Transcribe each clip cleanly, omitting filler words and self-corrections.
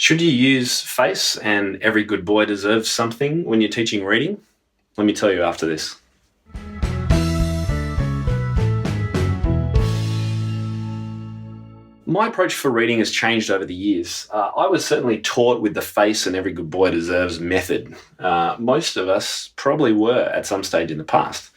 Should you use face and every good boy deserves something when you're teaching reading? Let me tell you after this. My approach for reading has changed over the years. I was certainly taught with the face and every good boy deserves method. Most of us probably were at some stage in the past.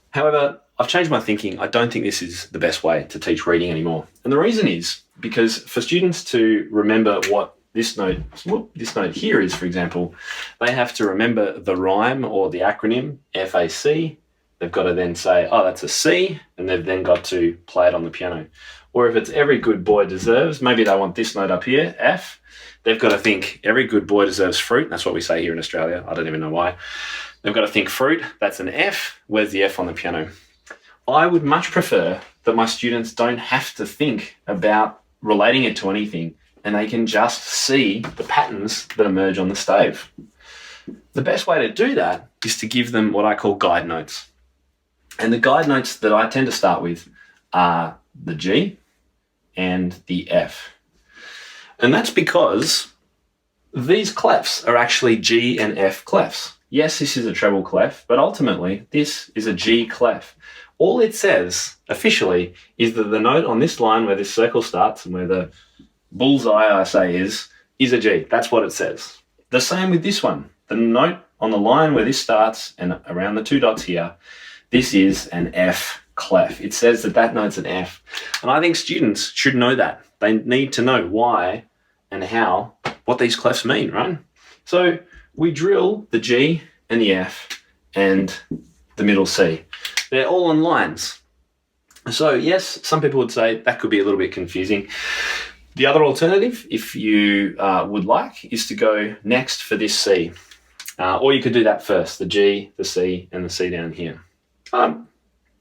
However, I've changed my thinking. I don't think this is the best way to teach reading anymore. And the reason is because for students to remember what this note here is, for example, they have to remember the rhyme or the acronym FAC. They've got to then say, oh, that's a C, and they've then got to play it on the piano. Or if it's every good boy deserves, maybe they want this note up here, F. They've got to think every good boy deserves fruit. That's what we say here in Australia. I don't even know why. They've got to think fruit. That's an F. Where's the F on the piano? I would much prefer that my students don't have to think about relating it to anything, and they can just see the patterns that emerge on the stave. The best way to do that is to give them what I call guide notes. And the guide notes that I tend to start with are the G and the F. And that's because these clefs are actually G and F clefs. Yes, this is a treble clef, but ultimately this is a G clef. All it says officially is that the note on this line where this circle starts and where the bullseye, I say, is a G. That's what it says. The same with this one. The note on the line where this starts and around the two dots here, this is an F clef. It says that that note's an F. And I think students should know that. They need to know why and how, what these clefs mean, right? So we drill the G and the F and the middle C. They're all on lines. So yes, some people would say that could be a little bit confusing. The other alternative, if you would like, is to go next for this C. Or you could do that first, the G, the C, and the C down here. I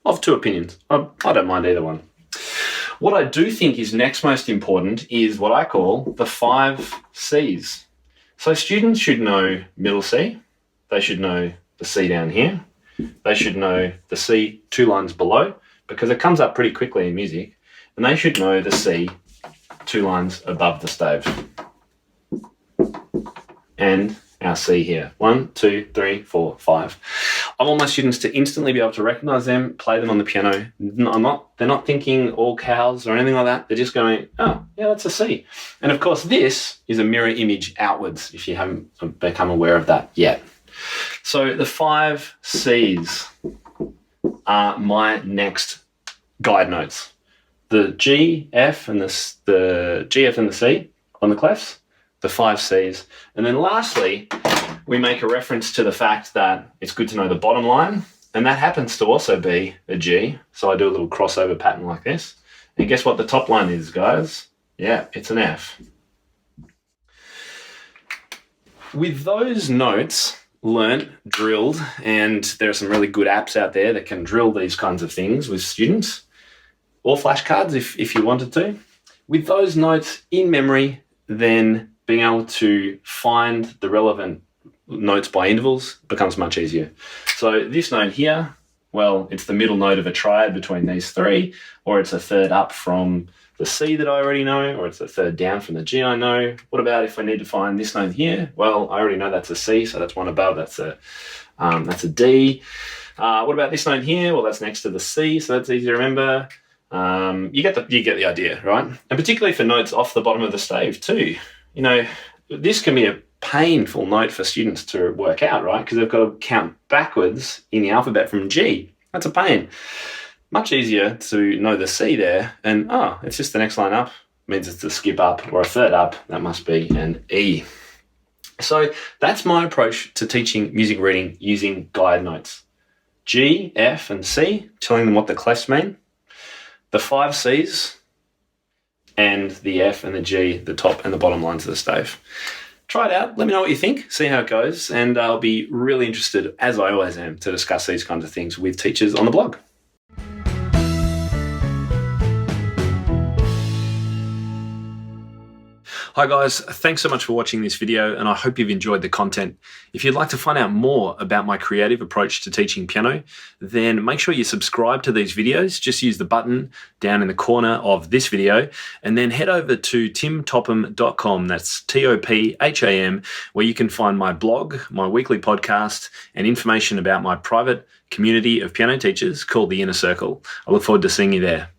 have two opinions. I don't mind either one. What I do think is next most important is what I call the 5 Cs. So students should know middle C. They should know the C down here. They should know the C 2 lines below, because it comes up pretty quickly in music. And they should know the C 2 lines above the stave. And our C here. 1, 2, 3, 4, 5. I want my students to instantly be able to recognize them, play them on the piano. They're not thinking all cows or anything like that. They're just going, oh, yeah, that's a C. And of course, this is a mirror image outwards, if you haven't become aware of that yet. So the 5 Cs are my next guide notes. The G, F, and the G, F, and the C on the clefs, the 5 Cs. And then lastly, we make a reference to the fact that it's good to know the bottom line, and that happens to also be a G. So I do a little crossover pattern like this. And guess what the top line is, guys? Yeah, it's an F. With those notes learnt, drilled, and there are some really good apps out there that can drill these kinds of things with students, or flashcards if you wanted to. With those notes in memory, then being able to find the relevant notes by intervals becomes much easier. So this note here, well, it's the middle note of a triad between these 3, or it's a third up from the C that I already know, or it's a third down from the G I know. What about if I need to find this note here? Well, I already know that's a C, so that's one above, that's a D. What about this note here? Well, that's next to the C, so that's easy to remember. You get the idea, right? And particularly for notes off the bottom of the stave too. You know, this can be a painful note for students to work out, right? Because they've got to count backwards in the alphabet from G. That's a pain. Much easier to know the C there, and it's just the next line up. Means it's a skip up or a third up. That must be an E. So that's my approach to teaching music reading using guide notes. G, F, and C, telling them what the clefs mean. The 5 Cs, and the F and the G, the top and the bottom lines of the stave. Try it out. Let me know what you think. See how it goes. And I'll be really interested, as I always am, to discuss these kinds of things with teachers on the blog. Hi guys, thanks so much for watching this video and I hope you've enjoyed the content. If you'd like to find out more about my creative approach to teaching piano, then make sure you subscribe to these videos. Just use the button down in the corner of this video and then head over to timtopham.com, that's Topham, where you can find my blog, my weekly podcast and information about my private community of piano teachers called the Inner Circle. I look forward to seeing you there.